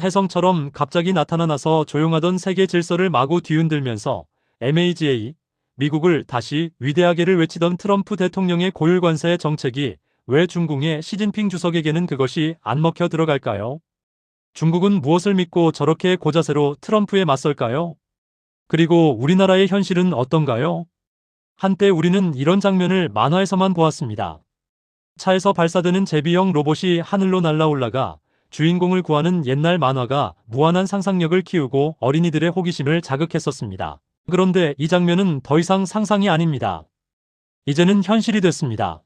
혜성처럼 갑자기 나타나서 조용하던 세계 질서를 마구 뒤흔들면서 MAGA, 미국을 다시 위대하게를 외치던 트럼프 대통령의 고율 관세 정책이 왜 중국의 시진핑 주석에게는 그것이 안 먹혀 들어갈까요? 중국은 무엇을 믿고 저렇게 고자세로 트럼프에 맞설까요? 그리고 우리나라의 현실은 어떤가요? 한때 우리는 이런 장면을 만화에서만 보았습니다. 차에서 발사되는 제비형 로봇이 하늘로 날아올라가 주인공을 구하는 옛날 만화가 무한한 상상력을 키우고 어린이들의 호기심을 자극했었습니다. 그런데 이 장면은 더 이상 상상이 아닙니다. 이제는 현실이 됐습니다.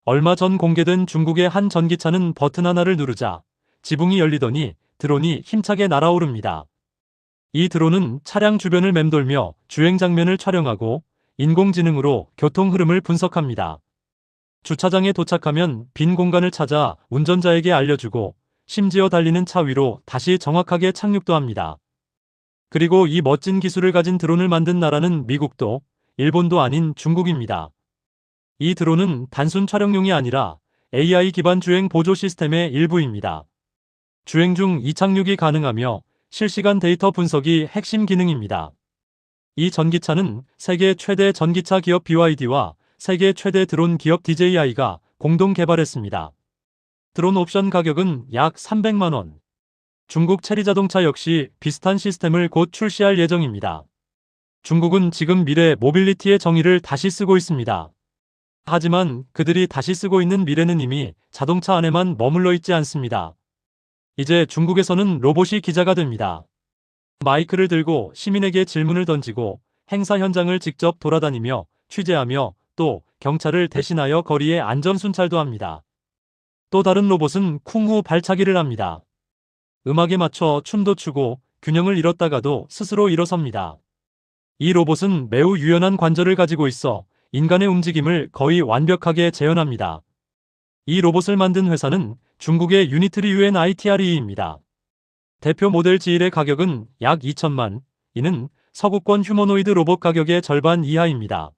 얼마 전 공개된 중국의 한 전기차는 버튼 하나를 누르자 지붕이 열리더니 드론이 힘차게 날아오릅니다. 이 드론은 차량 주변을 맴돌며 주행 장면을 촬영하고 인공지능으로 교통 흐름을 분석합니다. 주차장에 도착하면 빈 공간을 찾아 운전자에게 알려주고 심지어 달리는 차 위로 다시 정확하게 착륙도 합니다. 그리고 이 멋진 기술을 가진 드론을 만든 나라는 미국도 일본도 아닌 중국입니다. 이 드론은 단순 촬영용이 아니라 AI 기반 주행 보조 시스템의 일부입니다. 주행 중 이착륙이 가능하며 실시간 데이터 분석이 핵심 기능입니다. 이 전기차는 세계 최대 전기차 기업 BYD와 세계 최대 드론 기업 DJI가 공동 개발했습니다. 드론 옵션 가격은 약 300만 원. 중국 체리자동차 역시 비슷한 시스템을 곧 출시할 예정입니다. 중국은 지금 미래 모빌리티의 정의를 다시 쓰고 있습니다. 하지만 그들이 다시 쓰고 있는 미래는 이미 자동차 안에만 머물러 있지 않습니다. 이제 중국에서는 로봇이 기자가 됩니다. 마이크를 들고 시민에게 질문을 던지고 행사 현장을 직접 돌아다니며 취재하며 또 경찰을 대신하여 거리의 안전 순찰도 합니다. 또 다른 로봇은 쿵후 발차기를 합니다. 음악에 맞춰 춤도 추고 균형을 잃었다가도 스스로 일어섭니다. 이 로봇은 매우 유연한 관절을 가지고 있어 인간의 움직임을 거의 완벽하게 재현합니다. 이 로봇을 만든 회사는 중국의 유니트리 UNITRE입니다. 대표 모델 G1의 가격은 약 2천만, 이는 서구권 휴머노이드 로봇 가격의 절반 이하입니다.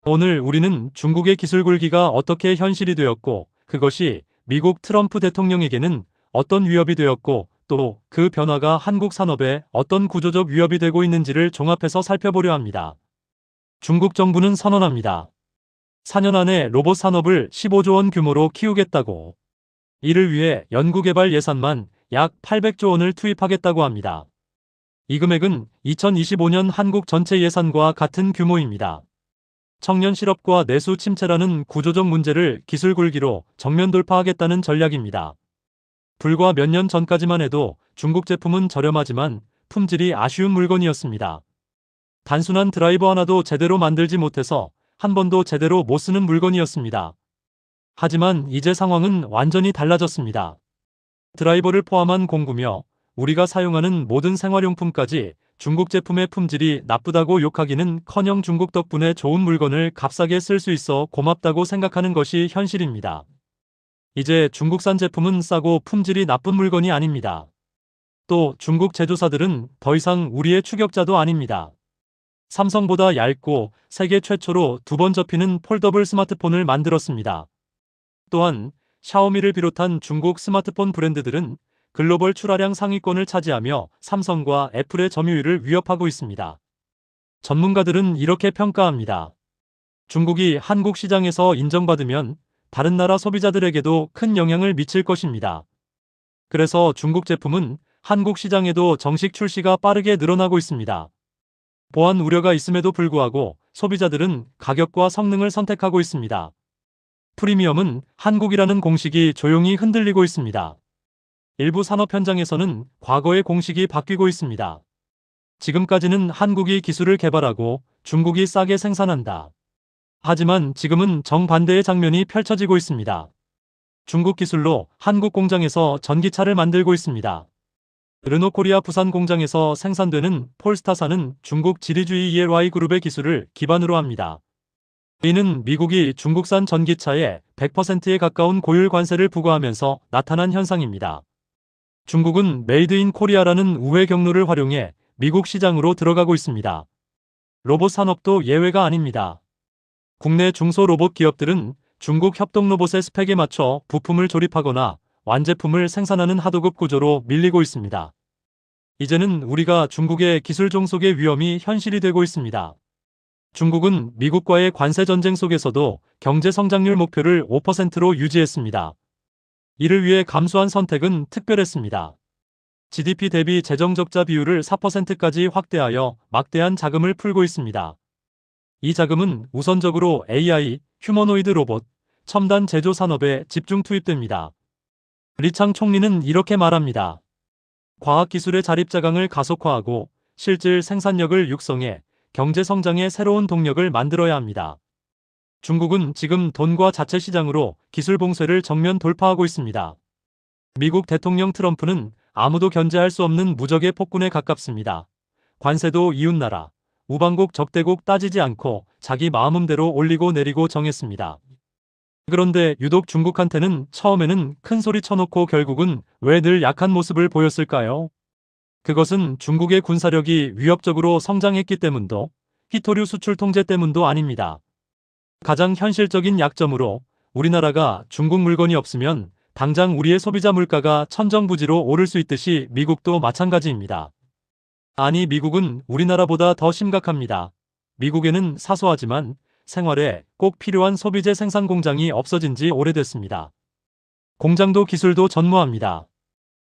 오늘 우리는 중국의 기술 굴기가 어떻게 현실이 되었고 그것이 미국 트럼프 대통령에게는 어떤 위협이 되었고 또 그 변화가 한국 산업에 어떤 구조적 위협이 되고 있는지를 종합해서 살펴보려 합니다. 중국 정부는 선언합니다. 4년 안에 로봇 산업을 15조 원 규모로 키우겠다고. 이를 위해 연구개발 예산만 약 800조 원을 투입하겠다고 합니다. 이 금액은 2025년 한국 전체 예산과 같은 규모입니다. 청년 실업과 내수 침체라는 구조적 문제를 기술 굴기로 정면 돌파하겠다는 전략입니다. 불과 몇 년 전까지만 해도 중국 제품은 저렴하지만 품질이 아쉬운 물건이었습니다. 단순한 드라이버 하나도 제대로 만들지 못해서 한 번도 제대로 못 쓰는 물건이었습니다. 하지만 이제 상황은 완전히 달라졌습니다. 드라이버를 포함한 공구며 우리가 사용하는 모든 생활용품까지 중국 제품의 품질이 나쁘다고 욕하기는커녕 중국 덕분에 좋은 물건을 값싸게 쓸 수 있어 고맙다고 생각하는 것이 현실입니다. 이제 중국산 제품은 싸고 품질이 나쁜 물건이 아닙니다. 또 중국 제조사들은 더 이상 우리의 추격자도 아닙니다. 삼성보다 얇고 세계 최초로 2번 접히는 폴더블 스마트폰을 만들었습니다. 또한 샤오미를 비롯한 중국 스마트폰 브랜드들은 글로벌 출하량 상위권을 차지하며 삼성과 애플의 점유율을 위협하고 있습니다. 전문가들은 이렇게 평가합니다. 중국이 한국 시장에서 인정받으면 다른 나라 소비자들에게도 큰 영향을 미칠 것입니다. 그래서 중국 제품은 한국 시장에도 정식 출시가 빠르게 늘어나고 있습니다. 보안 우려가 있음에도 불구하고 소비자들은 가격과 성능을 선택하고 있습니다. 프리미엄은 한국이라는 공식이 조용히 흔들리고 있습니다. 일부 산업 현장에서는 과거의 공식이 바뀌고 있습니다. 지금까지는 한국이 기술을 개발하고 중국이 싸게 생산한다. 하지만 지금은 정반대의 장면이 펼쳐지고 있습니다. 중국 기술로 한국 공장에서 전기차를 만들고 있습니다. 르노코리아 부산 공장에서 생산되는 폴스타사는 중국 지리주의 ELY그룹의 기술을 기반으로 합니다. 이는 미국이 중국산 전기차에 100%에 가까운 고율 관세를 부과하면서 나타난 현상입니다. 중국은 메이드 인 코리아라는 우회 경로를 활용해 미국 시장으로 들어가고 있습니다. 로봇 산업도 예외가 아닙니다. 국내 중소 로봇 기업들은 중국 협동 로봇의 스펙에 맞춰 부품을 조립하거나 완제품을 생산하는 하도급 구조로 밀리고 있습니다. 이제는 우리가 중국의 기술 종속의 위험이 현실이 되고 있습니다. 중국은 미국과의 관세 전쟁 속에서도 경제 성장률 목표를 5%로 유지했습니다. 이를 위해 감수한 선택은 특별했습니다. GDP 대비 재정적자 비율을 4%까지 확대하여 막대한 자금을 풀고 있습니다. 이 자금은 우선적으로 AI, 휴머노이드 로봇, 첨단 제조 산업에 집중 투입됩니다. 리창 총리는 이렇게 말합니다. 과학기술의 자립자강을 가속화하고 실질 생산력을 육성해 경제 성장의 새로운 동력을 만들어야 합니다. 중국은 지금 돈과 자체 시장으로 기술 봉쇄를 정면 돌파하고 있습니다. 미국 대통령 트럼프는 아무도 견제할 수 없는 무적의 폭군에 가깝습니다. 관세도 이웃나라, 우방국 적대국 따지지 않고 자기 마음대로 올리고 내리고 정했습니다. 그런데 유독 중국한테는 처음에는 큰 소리 쳐놓고 결국은 왜 늘 약한 모습을 보였을까요? 그것은 중국의 군사력이 위협적으로 성장했기 때문도 희토류 수출 통제 때문도 아닙니다. 가장 현실적인 약점으로 우리나라가 중국 물건이 없으면 당장 우리의 소비자 물가가 천정부지로 오를 수 있듯이 미국도 마찬가지입니다. 아니, 미국은 우리나라보다 더 심각합니다. 미국에는 사소하지만 생활에 꼭 필요한 소비재 생산 공장이 없어진 지 오래됐습니다. 공장도 기술도 전무합니다.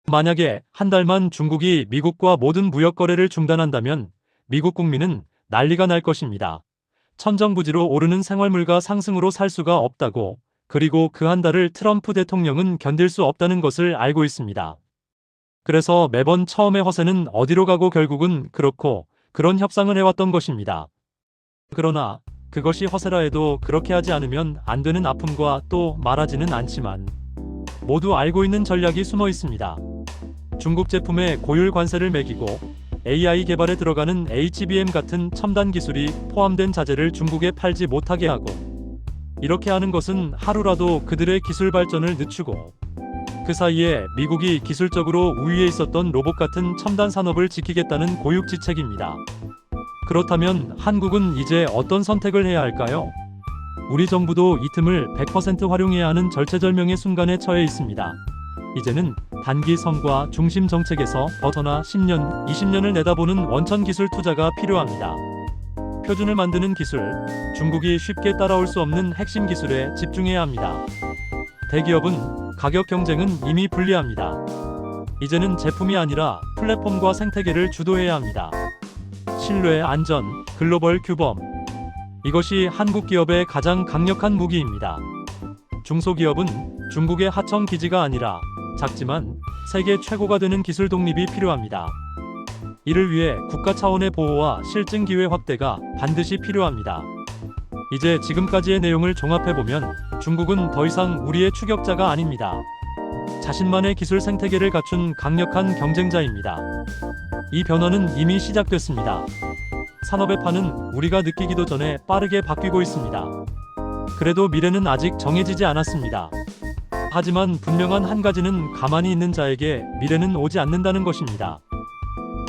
만약에 한 달만 중국이 미국과 모든 무역 거래를 중단한다면 미국 국민은 난리가 날 것입니다. 천정부지로 오르는 생활물가 상승으로 살 수가 없다고, 그리고 그 한 달을 트럼프 대통령은 견딜 수 없다는 것을 알고 있습니다. 그래서 매번 처음의 허세는 어디로 가고 결국은 그렇고 그런 협상을 해왔던 것입니다. 그러나 그것이 허세라 해도 그렇게 하지 않으면 안 되는 아픔과 또 말하지는 않지만 모두 알고 있는 전략이 숨어 있습니다. 중국 제품에 고율 관세를 매기고 AI 개발에 들어가는 HBM 같은 첨단 기술이 포함된 자재를 중국에 팔지 못하게 하고, 이렇게 하는 것은 하루라도 그들의 기술 발전을 늦추고 그 사이에 미국이 기술적으로 우위에 있었던 로봇 같은 첨단 산업을 지키겠다는 고육지책입니다. 그렇다면 한국은 이제 어떤 선택을 해야 할까요? 우리 정부도 이 틈을 100% 활용해야 하는 절체절명의 순간에 처해 있습니다. 이제는 단기 성과 중심 정책에서 벗어나 10년, 20년을 내다보는 원천 기술 투자가 필요합니다. 표준을 만드는 기술, 중국이 쉽게 따라올 수 없는 핵심 기술에 집중해야 합니다. 대기업은 가격 경쟁은 이미 불리합니다. 이제는 제품이 아니라 플랫폼과 생태계를 주도해야 합니다. 신뢰, 안전, 글로벌 규범. 이것이 한국 기업의 가장 강력한 무기입니다. 중소기업은 중국의 하청 기지가 아니라 작지만 세계 최고가 되는 기술 독립이 필요합니다. 이를 위해 국가 차원의 보호와 실증 기회 확대가 반드시 필요합니다. 이제 지금까지의 내용을 종합해보면 중국은 더 이상 우리의 추격자가 아닙니다. 자신만의 기술 생태계를 갖춘 강력한 경쟁자입니다. 이 변화는 이미 시작됐습니다. 산업의 판은 우리가 느끼기도 전에 빠르게 바뀌고 있습니다. 그래도 미래는 아직 정해지지 않았습니다. 하지만 분명한 한 가지는 가만히 있는 자에게 미래는 오지 않는다는 것입니다.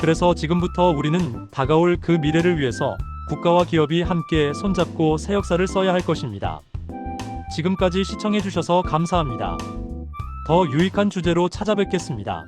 그래서 지금부터 우리는 다가올 그 미래를 위해서 국가와 기업이 함께 손잡고 새 역사를 써야 할 것입니다. 지금까지 시청해주셔서 감사합니다. 더 유익한 주제로 찾아뵙겠습니다.